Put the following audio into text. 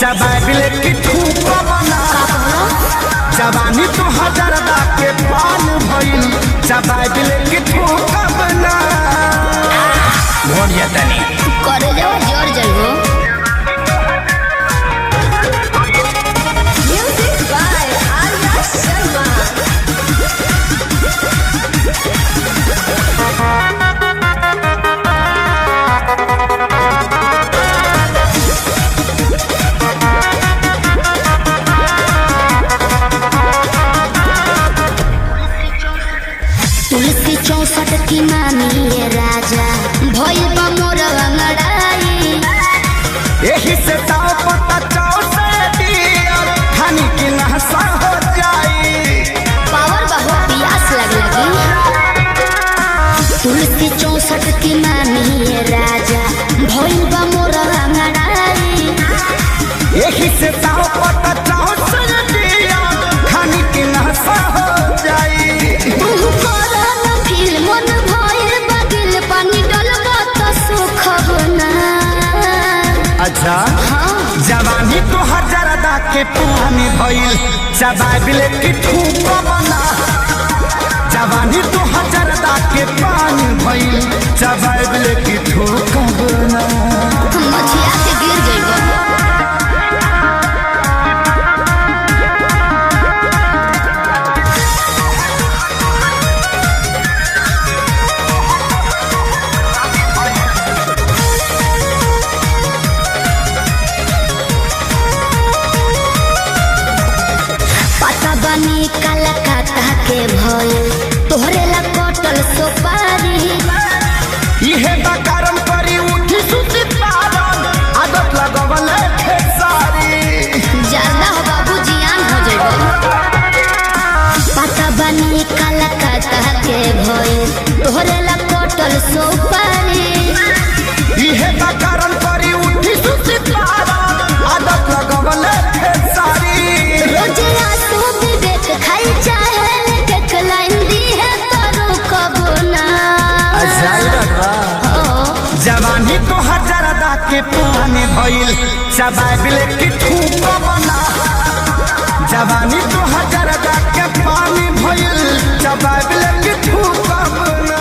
चबाबिले की ठूक बना जवानी तो हजार के पान भइल चबाबिले की ठूक बना भोरिया तनी करे जाओ जोर जइबो म्यूजिक बाय आर्या शर्मा तुलसी 64 की मानी ये राजा भइल बा मोर अंगड़ाई यही से ताव पता चाव से दिया खानी की नहसा हो जाई पावर बहु प्यास लगी तुलसी 64 की मानी ये राजा भइल बा मोर अंगड़ाई यही से ताव पता चाव से दिया खानी की नहसा हो जाई मन भइल बगिल पानी डलबा त सुख होना अच्छा जवानी तो हजार के पानी भइल चबाबिले की ठूक बना जवानी तो हजार के पानी भइल चबाबिले की ठूक बना मछिया के गिर जइबो बनी कलकत्ता के भइल तोहरे ला कटल सुपारी इहे बा कारण परी उठी सुती पारन आदत लगवल खेसारी ज्यादा हो बाबू जियान हो जइबो पता बनी कलकत्ता के भइल तोहरे ला कटल सुपारी इहे बा कारण परी उठी सुती पारन आदत लगवल खेसारी रोजे खाई चाहे एक लाइन दी है तो कबो ना जवानी तो हजार के पानी भइल चबाबिले की ठूक बना जवानी तो हजार के पानी भइल चबाबिले की ठूक बना।